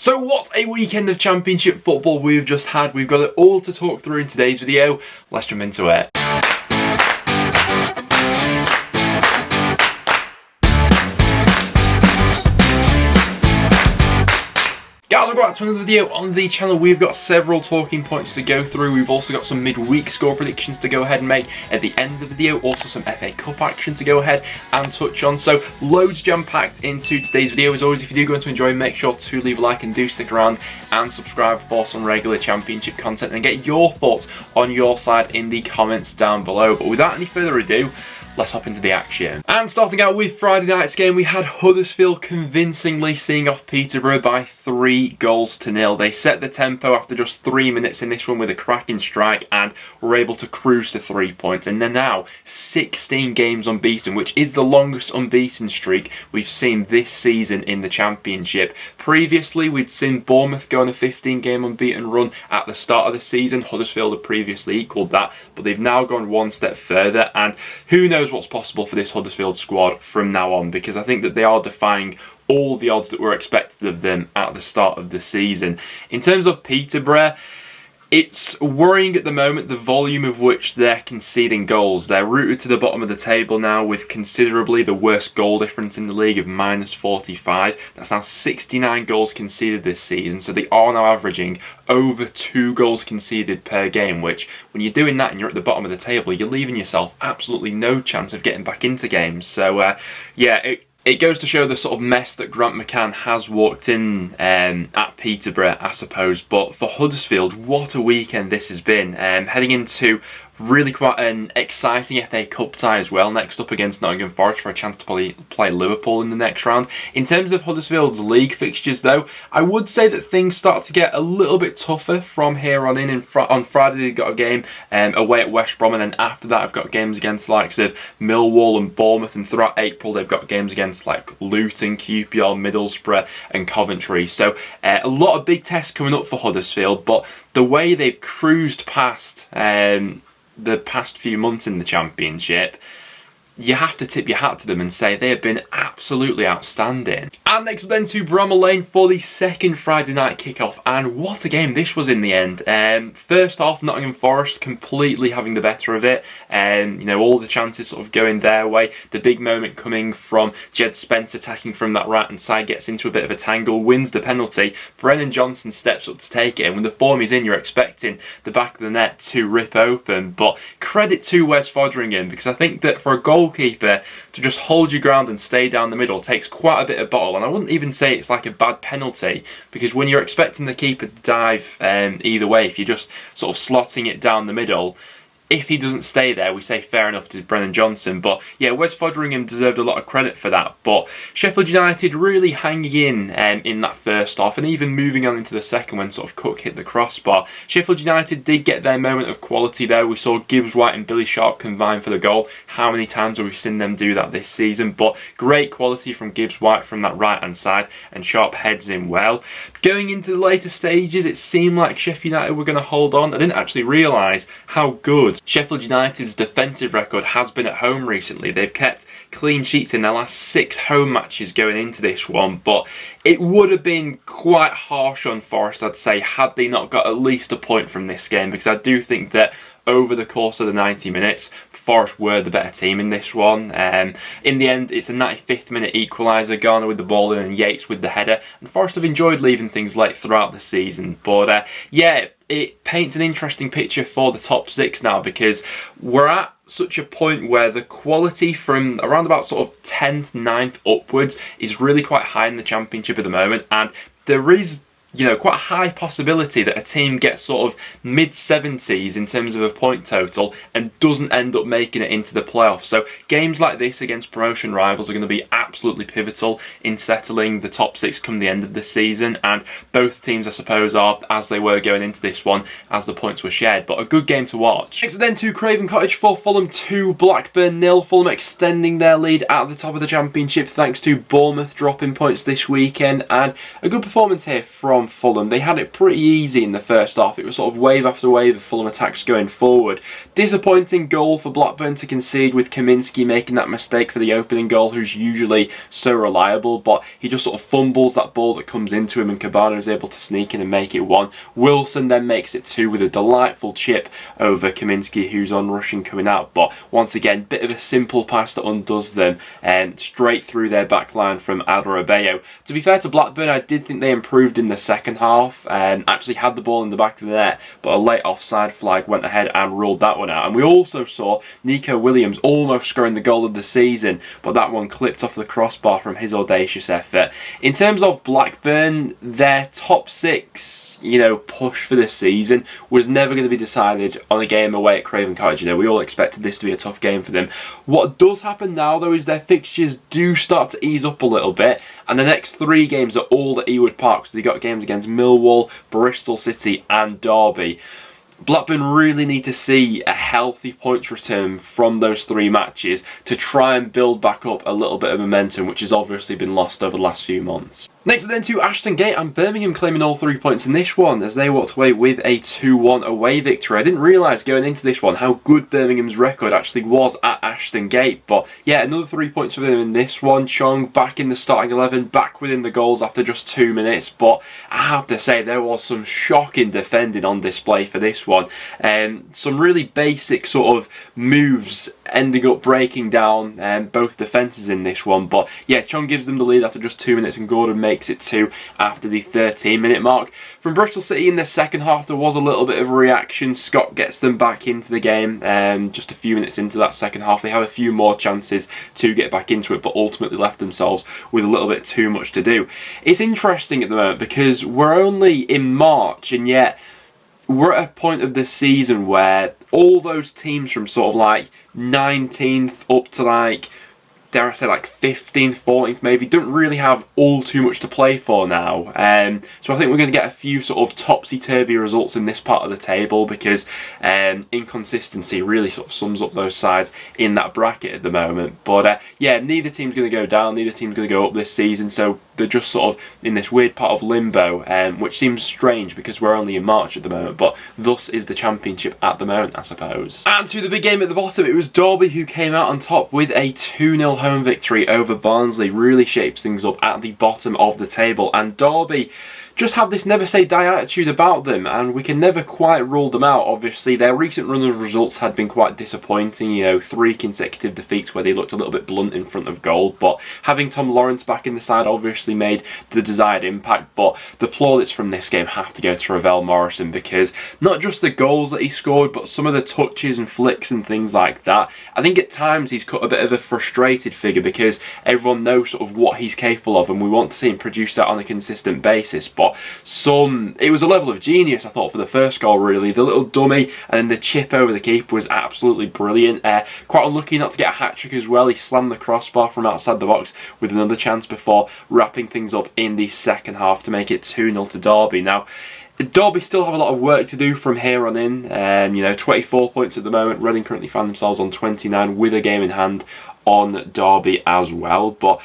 So what a weekend of Championship football we've just had. We've got it all to talk through in today's video. Let's jump into it. Guys, welcome back to another video on the channel. We've got several talking points to go through. We've also got some midweek score predictions to go ahead and make at the end of the video. Also some FA Cup action to go ahead and touch on. So loads jam-packed into today's video. As always, if you do go on to enjoy, make sure to leave a like and do stick around and subscribe for some regular Championship content and get your thoughts on your side in the comments down below. But without any further ado, let's hop into the action. And starting out with Friday night's game, we had Huddersfield convincingly seeing off Peterborough by 3-0. They set the tempo after just 3 minutes in this one with a cracking strike and were able to cruise to 3 points. And they're now 16 games unbeaten, which is the longest unbeaten streak we've seen this season in the Championship. Previously, we'd seen Bournemouth go on a 15-game unbeaten run at the start of the season. Huddersfield had previously equalled that, but they've now gone one step further, and who knows what's possible for this Huddersfield squad from now on, because I think that they are defying all the odds that were expected of them at the start of the season. In terms of Peterborough, it's worrying at the moment the volume of which they're conceding goals. They're rooted to the bottom of the table now with considerably the worst goal difference in the league of -45. That's now 69 goals conceded this season, so they are now averaging over 2 goals conceded per game, which when you're doing that and you're at the bottom of the table, you're leaving yourself absolutely no chance of getting back into games. So it goes to show the sort of mess that Grant McCann has walked in at Peterborough, I suppose. But for Huddersfield, what a weekend this has been. Heading into really quite an exciting FA Cup tie as well, next up against Nottingham Forest for a chance to play Liverpool in the next round. In terms of Huddersfield's league fixtures though, I would say that things start to get a little bit tougher from here on in. On Friday they've got a game away at West Brom, and then after that I've got games against the likes of Millwall and Bournemouth, and throughout April they've got games against like Luton, QPR, Middlesbrough and Coventry. So a lot of big tests coming up for Huddersfield, but the way they've cruised past the past few months in the Championship, you have to tip your hat to them and say they have been absolutely outstanding. And next up then to Bramall Lane for the second Friday night kickoff, and what a game this was in the end. First half, Nottingham Forest completely having the better of it, and all the chances sort of going their way. The big moment coming from Jed Spence attacking from that right hand side, gets into a bit of a tangle, wins the penalty. Brennan Johnson steps up to take it, and when the form is in, you're expecting the back of the net to rip open. But credit to Wes Foderingham, because I think that for a goalkeeper to just hold your ground and stay down the middle takes quite a bit of bottle, and I wouldn't even say it's like a bad penalty, because when you're expecting the keeper to dive either way, if you're just sort of slotting it down the middle, if he doesn't stay there, we say fair enough to Brennan Johnson. But yeah, Wes Foderingham deserved a lot of credit for that. But Sheffield United really hanging in that first half, and even moving on into the second when sort of Cook hit the crossbar. Sheffield United did get their moment of quality there. We saw Gibbs White and Billy Sharp combine for the goal. How many times have we seen them do that this season? But great quality from Gibbs White from that right hand side, and Sharp heads in well. Going into the later stages, it seemed like Sheffield United were going to hold on. I didn't actually realise how good Sheffield United's defensive record has been at home recently. They've kept clean sheets in their last 6 home matches going into this one, but it would have been quite harsh on Forest, I'd say, had they not got at least a point from this game, because I do think that over the course of the 90 minutes, Forest were the better team in this one. In the end, it's a 95th minute equaliser, Garner with the ball in and Yates with the header, and Forest have enjoyed leaving things late throughout the season. But yeah, it paints an interesting picture for the top 6 now, because we're at such a point where the quality from around about sort of 10th, 9th upwards is really quite high in the Championship at the moment, and there is quite a high possibility that a team gets sort of mid-70s in terms of a point total and doesn't end up making it into the playoffs. So games like this against promotion rivals are going to be absolutely pivotal in settling the top 6 come the end of the season, and both teams, I suppose, are as they were going into this one as the points were shared. But a good game to watch. Next then to Craven Cottage for Fulham 2, Blackburn 0. Fulham extending their lead at the top of the Championship thanks to Bournemouth dropping points this weekend, and a good performance here from from Fulham. They had it pretty easy in the first half. It was sort of wave after wave of Fulham attacks going forward. Disappointing goal for Blackburn to concede, with Kaminski making that mistake for the opening goal, who's usually so reliable, but he just sort of fumbles that ball that comes into him, and Cabana is able to sneak in and make it 1. Wilson then makes it 2 with a delightful chip over Kaminski, who's on rushing coming out, but once again, bit of a simple pass that undoes them, and straight through their back line from Adarabioyo. To be fair to Blackburn, I did think they improved in the second half, and actually had the ball in the back of the net, but a late offside flag went ahead and ruled that one out. And we also saw Nico Williams almost scoring the goal of the season, but that one clipped off the crossbar from his audacious effort. In terms of Blackburn, their top 6, push for this season was never going to be decided on a game away at Craven Cottage. We all expected this to be a tough game for them. What does happen now, though, is their fixtures do start to ease up a little bit, and the next 3 games are all at Ewood Park. So they got games against Millwall, Bristol City and Derby. Blackburn really need to see a healthy points return from those 3 matches to try and build back up a little bit of momentum, which has obviously been lost over the last few months. Next then to Ashton Gate, and Birmingham claiming all 3 points in this one as they walked away with a 2-1 away victory. I didn't realise going into this one how good Birmingham's record actually was at Ashton Gate, but yeah, another 3 points for them in this one. Chong back in the starting 11, back within the goals after just 2 minutes, but I have to say there was some shocking defending on display for this one. Some really basic sort of moves ending up breaking down both defences in this one, but yeah, Chong gives them the lead after just 2 minutes, and Gordon makes it 2 after the 13-minute mark. From Bristol City in the second half, there was a little bit of a reaction. Scott gets them back into the game just a few minutes into that second half. They have a few more chances to get back into it, but ultimately left themselves with a little bit too much to do. It's interesting at the moment because we're only in March, and yet we're at a point of this season where all those teams from sort of like 19th up to dare I say 15th, 14th maybe, don't really have all too much to play for now. So I think we're going to get a few sort of topsy-turvy results in this part of the table, because inconsistency really sort of sums up those sides in that bracket at the moment. But yeah, neither team's going to go down, neither team's going to go up this season, so they're just sort of in this weird part of limbo, which seems strange because we're only in March at the moment, but thus is the Championship at the moment, I suppose. And to the big game at the bottom, it was Derby who came out on top with a 2-0 home victory over Barnsley. Really shapes things up at the bottom of the table, and Derby just have this never say die attitude about them, and we can never quite rule them out. Obviously, their recent run of results had been quite disappointing, 3 consecutive defeats where they looked a little bit blunt in front of goal, but having Tom Lawrence back in the side obviously made the desired impact. But the plaudits from this game have to go to Ravel Morrison, because not just the goals that he scored, but some of the touches and flicks and things like that. I think at times he's cut a bit of a frustrated figure, because everyone knows sort of what he's capable of, and we want to see him produce that on a consistent basis. But it was a level of genius, I thought, for the first goal, really. The little dummy and then the chip over the keeper was absolutely brilliant. Quite unlucky not to get a hat-trick as well. He slammed the crossbar from outside the box with another chance before wrapping things up in the second half to make it 2-0 to Derby. Now, Derby still have a lot of work to do from here on in. 24 points at the moment. Reading currently find themselves on 29 with a game in hand on Derby as well. But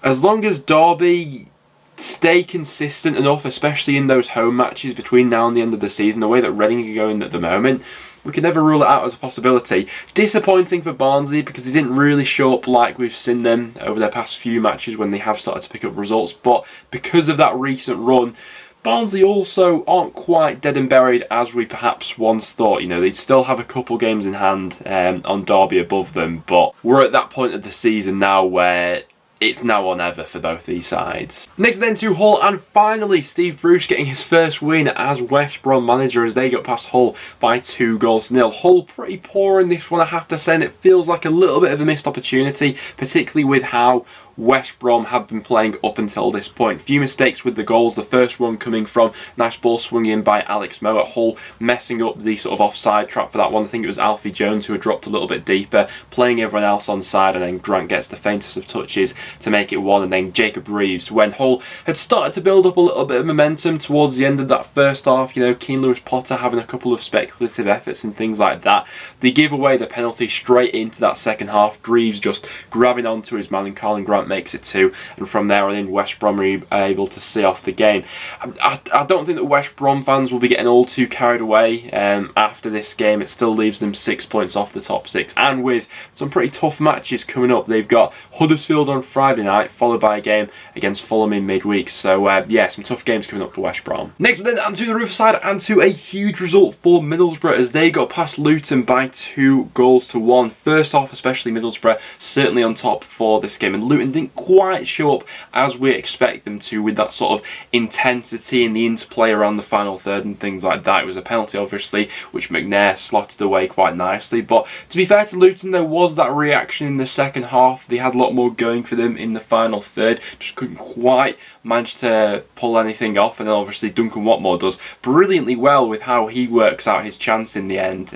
as long as Derby stay consistent enough, especially in those home matches between now and the end of the season, the way that Reading are going at the moment, we can never rule it out as a possibility. Disappointing for Barnsley because they didn't really show up like we've seen them over their past few matches when they have started to pick up results, but because of that recent run, Barnsley also aren't quite dead and buried as we perhaps once thought. They still have a couple games in hand on Derby above them, but we're at that point of the season now where it's now or never for both these sides. Next then to Hull, and finally Steve Bruce getting his first win as West Brom manager as they got past Hull by 2-0. Hull pretty poor in this one, I have to say, and it feels like a little bit of a missed opportunity, particularly with how West Brom have been playing up until this point. Few mistakes with the goals, the first one coming from nice ball swung in by Alex Moe at Hull, messing up the sort of offside trap for that one. I think it was Alfie Jones who had dropped a little bit deeper, playing everyone else on side, and then Grant gets the faintest of touches to make it 1, and then Jacob Reeves, when Hull had started to build up a little bit of momentum towards the end of that first half, Keane Lewis Potter having a couple of speculative efforts and things like that, they give away the penalty straight into that second half. Reeves just grabbing onto his man and Carlin Grant Grant makes it 2, and from there on in, West Brom are able to see off the game. I don't think that West Brom fans will be getting all too carried away after this game. It still leaves them 6 points off the top 6, and with some pretty tough matches coming up. They've got Huddersfield on Friday night, followed by a game against Fulham in midweek. So yeah, some tough games coming up for West Brom. Next, then onto the Riverside, and to a huge result for Middlesbrough as they got past Luton by 2-1. First off, especially Middlesbrough certainly on top for this game, and Luton didn't quite show up as we expect them to, with that sort of intensity and the interplay around the final third and things like that. It was a penalty, obviously, which McNair slotted away quite nicely. But to be fair to Luton, there was that reaction in the second half. They had a lot more going for them in the final third, just couldn't quite manage to pull anything off. And then obviously Duncan Watmore does brilliantly well with how he works out his chance in the end.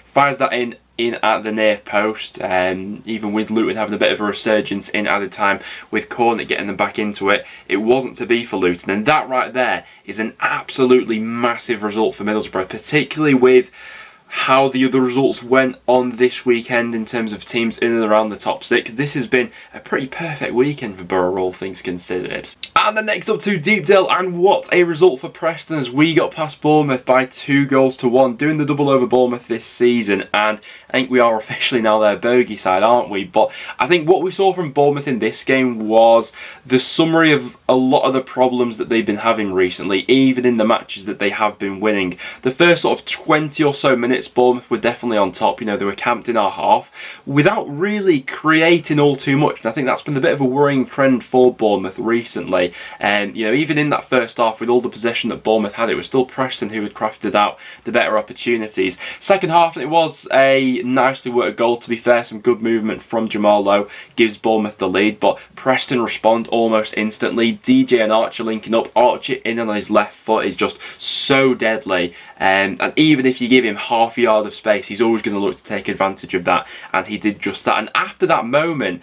Fires that in at the near post, even with Luton having a bit of a resurgence in added time with Cornet getting them back into it. It wasn't to be for Luton, and that right there is an absolutely massive result for Middlesbrough, particularly with how the other results went on this weekend in terms of teams in and around the top 6. This has been a pretty perfect weekend for Borough, all things considered. And then next up to Deepdale, and what a result for Preston as we got past Bournemouth by 2-1, doing the double over Bournemouth this season, and I think we are officially now their bogey side, aren't we? But I think what we saw from Bournemouth in this game was the summary of a lot of the problems that they've been having recently, even in the matches that they have been winning. The first sort of 20 or so minutes, Bournemouth were definitely on top. You know, they were camped in our half without really creating all too much, and I think that's been a bit of a worrying trend for Bournemouth recently. And you know, even in that first half, with all the possession that Bournemouth had, it was still Preston who had crafted out the better opportunities. Second half, it was a nicely worked goal, to be fair. Some good movement from Jamal Lowe gives Bournemouth the lead, but Preston respond almost instantly. DJ and Archer linking up. Archer in on his left foot is just so deadly, and even if you give him half a yard of space, he's always going to look to take advantage of that, and he did just that. And after that moment,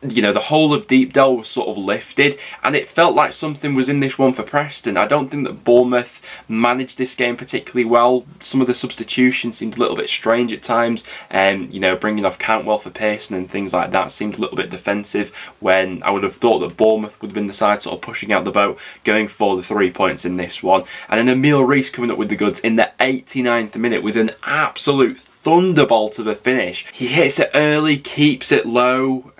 you know, the whole of Deepdale was sort of lifted, and it felt like something was in this one for Preston. I don't think that Bournemouth managed this game particularly well. Some of the substitutions seemed a little bit strange at times, and you know, bringing off Cantwell for Pearson and things like that seemed a little bit defensive, when I would have thought that Bournemouth would have been the side sort of pushing out the boat, going for the 3 points in this one. And then Emile Reece coming up with the goods in the 89th minute with an absolute thunderbolt of a finish. He hits it early, keeps it low,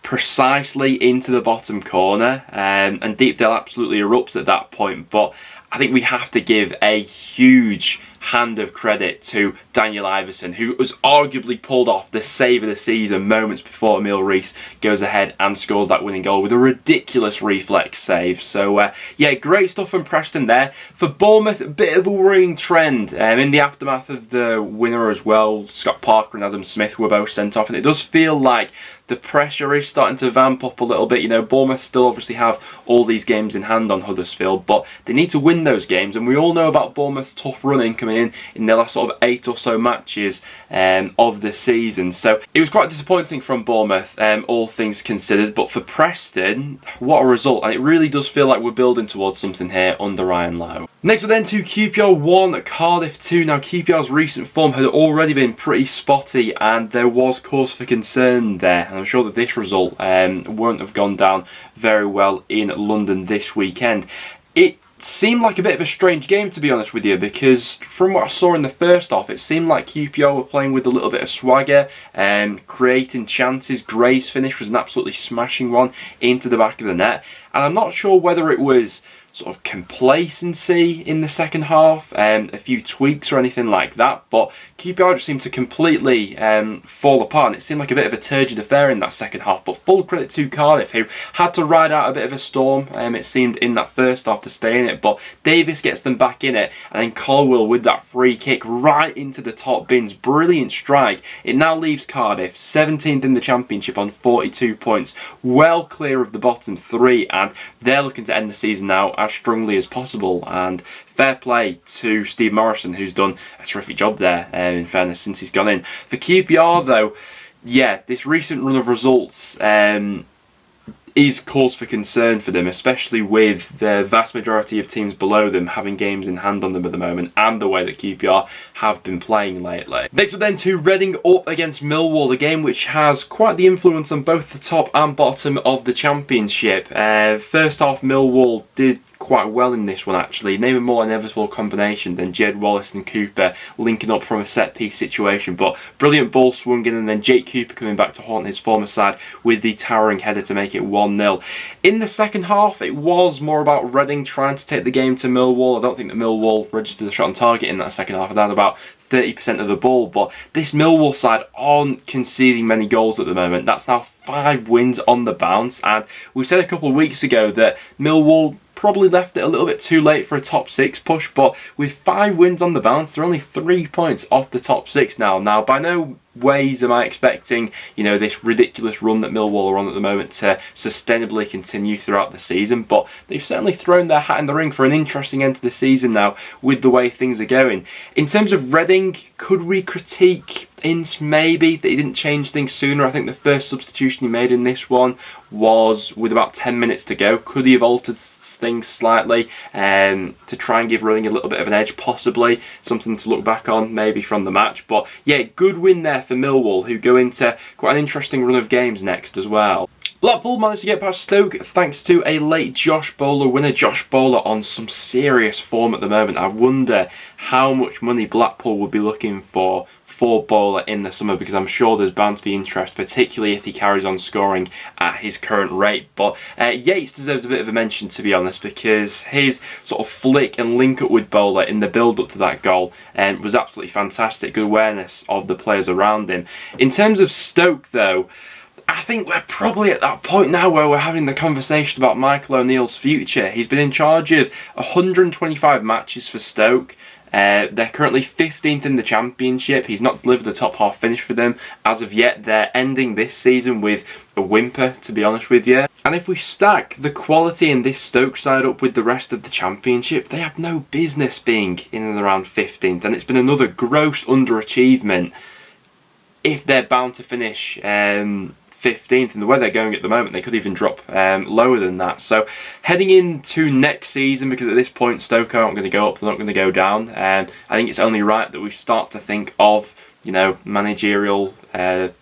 precisely into the bottom corner, and Deepdale absolutely erupts at that point. But I think we have to give a huge hand of credit to Daniel Iverson, who was arguably pulled off the save of the season moments before Emile Reece goes ahead and scores that winning goal with a ridiculous reflex save. So yeah, great stuff from Preston there. For Bournemouth, a bit of a worrying trend in the aftermath of the winner as well. Scott Parker and Adam Smith were both sent off, and it does feel like the pressure is starting to vamp up a little bit. You know, Bournemouth still obviously have all these games in hand on Huddersfield, but they need to win those games, and we all know about Bournemouth's tough running coming in their last sort of 8 or so matches of the season. So it was quite disappointing from Bournemouth, all things considered, but for Preston, what a result, and it really does feel like we're building towards something here under Ryan Lowe. Next up then to QPR 1, Cardiff 2. Now QPR's recent form had already been pretty spotty, and there was cause for concern there, and I'm sure that this result won't have gone down very well in London this weekend. It seemed like a bit of a strange game, to be honest with you, because from what I saw in the first half, it seemed like QPR were playing with a little bit of swagger and creating chances. Gray's finish was an absolutely smashing one into the back of the net, and I'm not sure whether it was sort of complacency in the second half, a few tweaks or anything like that, but QPR just seemed to completely fall apart, and it seemed like a bit of a turgid affair in that second half. But full credit to Cardiff, who had to ride out a bit of a storm, it seemed, in that first half to stay in it, but Davis gets them back in it, and then Colwell with that free kick right into the top bins. Brilliant strike. It now leaves Cardiff 17th in the Championship on 42 points, well clear of the bottom 3, and they're looking to end the season now as strongly as possible. And fair play to Steve Morrison, who's done a terrific job there, in fairness, since he's gone in. For QPR though, yeah, this recent run of results, it is cause for concern for them, especially with the vast majority of teams below them having games in hand on them at the moment and the way that QPR have been playing lately. Next up then to Reading up against Millwall, a game which has quite the influence on both the top and bottom of the Championship. First half, Millwall did quite well in this one actually. Name a more inevitable combination than Jed Wallace and Cooper linking up from a set piece situation, but brilliant ball swung in and then Jake Cooper coming back to haunt his former side with the towering header to make it 1-0. In the second half it was more about Reading trying to take the game to Millwall. I don't think that Millwall registered a shot on target in that second half. They had about 30% of the ball, but this Millwall side aren't conceding many goals at the moment. That's now 5 wins on the bounce, and we said a couple of weeks ago that Millwall probably left it a little bit too late for a top 6 push, but with 5 wins on the bounce, they're only 3 points off the top 6 now. Now, by no ways am I expecting, you know, this ridiculous run that Millwall are on at the moment to sustainably continue throughout the season, but they've certainly thrown their hat in the ring for an interesting end to the season now with the way things are going. In terms of Reading, could we critique Ince maybe that he didn't change things sooner? I think the first substitution he made in this one was with about 10 minutes to go. Could he have altered things slightly to try and give Reading a little bit of an edge, possibly? Something to look back on maybe from the match. But yeah, good win there for Millwall, who go into quite an interesting run of games next as well. Blackpool managed to get past Stoke thanks to a late Josh Bowler winner. Josh Bowler on some serious form at the moment. I wonder how much money Blackpool would be looking for Bowler in the summer, because I'm sure there's bound to be interest, particularly if he carries on scoring at his current rate. But Yates deserves a bit of a mention, to be honest, because his sort of flick and link up with Bowler in the build up to that goal was absolutely fantastic. Good awareness of the players around him. In terms of Stoke though, I think we're probably at that point now where we're having the conversation about Michael O'Neill's future. He's been in charge of 125 matches for Stoke. They're currently 15th in the Championship. He's not delivered the top half finish for them as of yet. They're ending this season with a whimper, to be honest with you. And if we stack the quality in this Stoke side up with the rest of the Championship, they have no business being in and around 15th. And it's been another gross underachievement if they're bound to finish 15th, and the way they're going at the moment, they could even drop lower than that. So heading into next season, because at this point Stoke aren't going to go up, they're not going to go down, I think it's only right that we start to think of, you know, managerial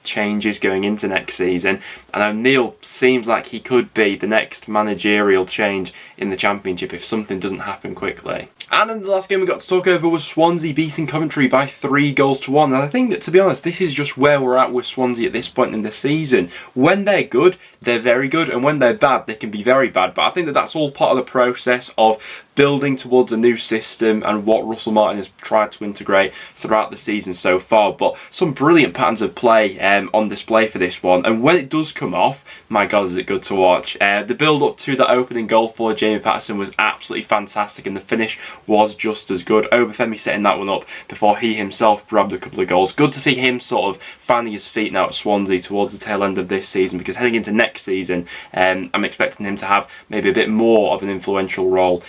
changes going into next season. And O'Neill seems like he could be the next managerial change in the Championship if something doesn't happen quickly. And then the last game we got to talk over was Swansea beating Coventry by 3-1. And I think that, to be honest, this is just where we're at with Swansea at this point in the season. When they're good, they're very good, and when they're bad, they can be very bad. But I think that that's all part of the process of building towards a new system and what Russell Martin has tried to integrate throughout the season so far. But some brilliant patterns of play on display for this one, and when it does come off, my God, is it good to watch. The build up to the opening goal for Jamie Patterson was absolutely fantastic, and the finish was just as good. Obafemi setting that one up before he himself grabbed a couple of goals. Good to see him sort of finding his feet now at Swansea towards the tail end of this season, because heading into next season, I'm expecting him to have maybe a bit more of an influential role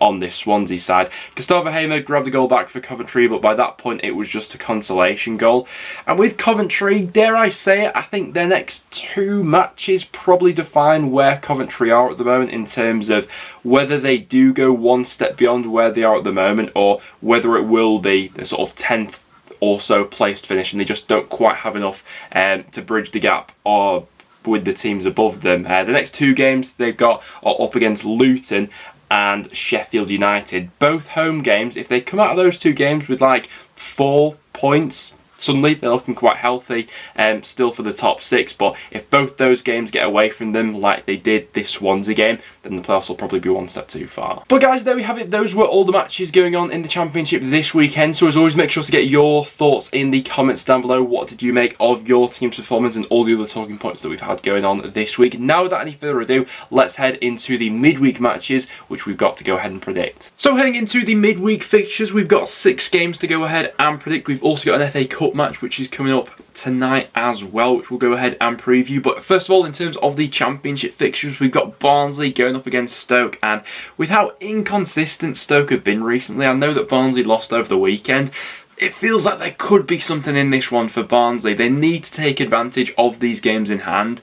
on this Swansea side. Gustavo Hamer grabbed the goal back for Coventry, but by that point it was just a consolation goal. And with Coventry, dare I say it, I think their next 2 matches probably define where Coventry are at the moment in terms of whether they do go one step beyond where they are at the moment, or whether it will be the sort of 10th or so placed finish and they just don't quite have enough to bridge the gap or with the teams above them. The next 2 games they've got are up against Luton and Sheffield United. Both home games. If they come out of those 2 games with like 4 points, suddenly they're looking quite healthy still for the top 6, but if both those games get away from them like they did this Swansea game, then the playoffs will probably be one step too far. But guys, there we have it. Those were all the matches going on in the Championship this weekend. So as always, make sure to get your thoughts in the comments down below. What did you make of your team's performance and all the other talking points that we've had going on this week? Now, without any further ado, let's head into the midweek matches, which we've got to go ahead and predict. So heading into the midweek fixtures, we've got 6 games to go ahead and predict. We've also got an FA Cup match which is coming up tonight as well, which we'll go ahead and preview. But first of all, in terms of the Championship fixtures, we've got Barnsley going up against Stoke, and with how inconsistent Stoke have been recently, I know that Barnsley lost over the weekend. It feels like there could be something in this one for Barnsley. They need to take advantage of these games in hand.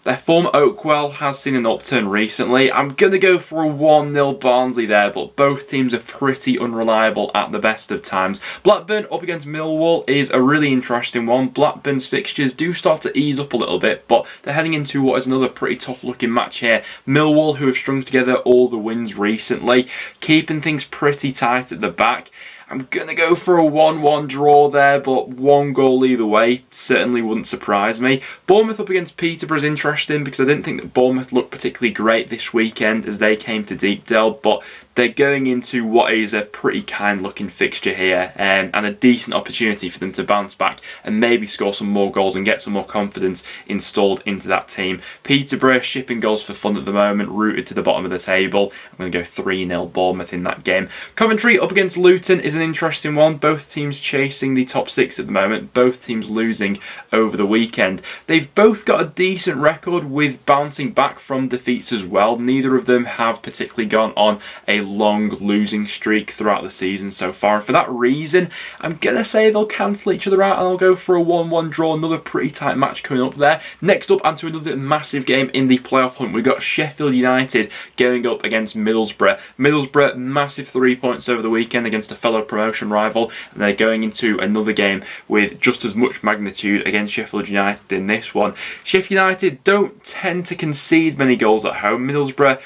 Their form Oakwell has seen an upturn recently. I'm going to go for a 1-0 Barnsley there, but both teams are pretty unreliable at the best of times. Blackburn up against Millwall is a really interesting one. Blackburn's fixtures do start to ease up a little bit, but they're heading into what is another pretty tough looking match here. Millwall, who have strung together all the wins recently, keeping things pretty tight at the back. I'm going to go for a 1-1 draw there, but 1 goal either way certainly wouldn't surprise me. Bournemouth up against Peterborough is interesting because I didn't think that Bournemouth looked particularly great this weekend as they came to Deepdale, but they're going into what is a pretty kind looking fixture here and a decent opportunity for them to bounce back and maybe score some more goals and get some more confidence installed into that team. Peterborough shipping goals for fun at the moment, rooted to the bottom of the table. I'm going to go 3-0 Bournemouth in that game. Coventry up against Luton is an interesting one. Both teams chasing the top 6 at the moment, both teams losing over the weekend. They've both got a decent record with bouncing back from defeats as well. Neither of them have particularly gone on a long losing streak throughout the season so far, and for that reason I'm gonna say they'll cancel each other out and I'll go for a 1-1 draw. Another pretty tight match coming up there. Next up, and to another massive game in the playoff hunt, we've got Sheffield United going up against Middlesbrough. Middlesbrough massive 3 points over the weekend against a fellow promotion rival, and they're going into another game with just as much magnitude against Sheffield United in this one. Sheffield United don't tend to concede many goals at home. Middlesbrough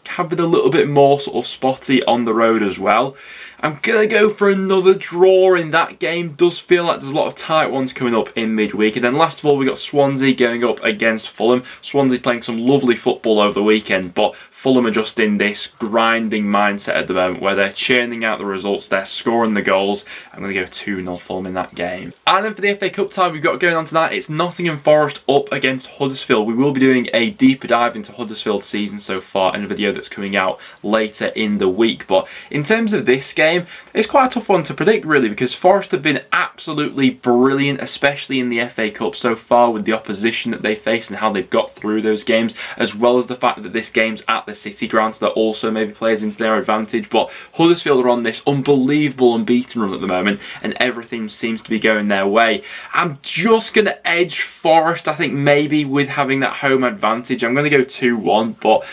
have been a little bit more sort of spotty on the road as well. I'm going to go for another draw in that game. Does feel like there's a lot of tight ones coming up in midweek. And then last of all, we got Swansea going up against Fulham. Swansea playing some lovely football over the weekend, but Fulham are just in this grinding mindset at the moment where they're churning out the results, they're scoring the goals. I'm going to go 2-0 Fulham in that game. And then for the FA Cup time we've got going on tonight, it's Nottingham Forest up against Huddersfield. We will be doing a deeper dive into Huddersfield's season so far in a video that's coming out later in the week. But in terms of this game, it's quite a tough one to predict really, because Forest have been absolutely brilliant, especially in the FA Cup so far, with the opposition that they face and how they've got through those games, as well as the fact that this game's at the City ground, so that also maybe plays into their advantage. But Huddersfield are on this unbelievable unbeaten run at the moment and everything seems to be going their way. I'm just going to edge Forest, I think, maybe with having that home advantage. I'm going to go 2-1, but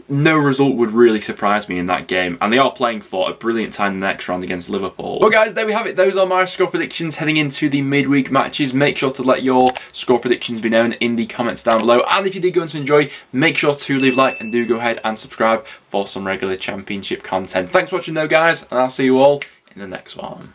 no result would really surprise me in that game, and they are playing for a brilliant time in the next round against Liverpool. Well guys, there we have it. Those are my score predictions heading into the midweek matches. Make sure to let your score predictions be known in the comments down below, and if you did go on to enjoy, make sure to leave a like and do go ahead and subscribe for some regular championship content. Thanks for watching though guys, and I'll see you all in the next one.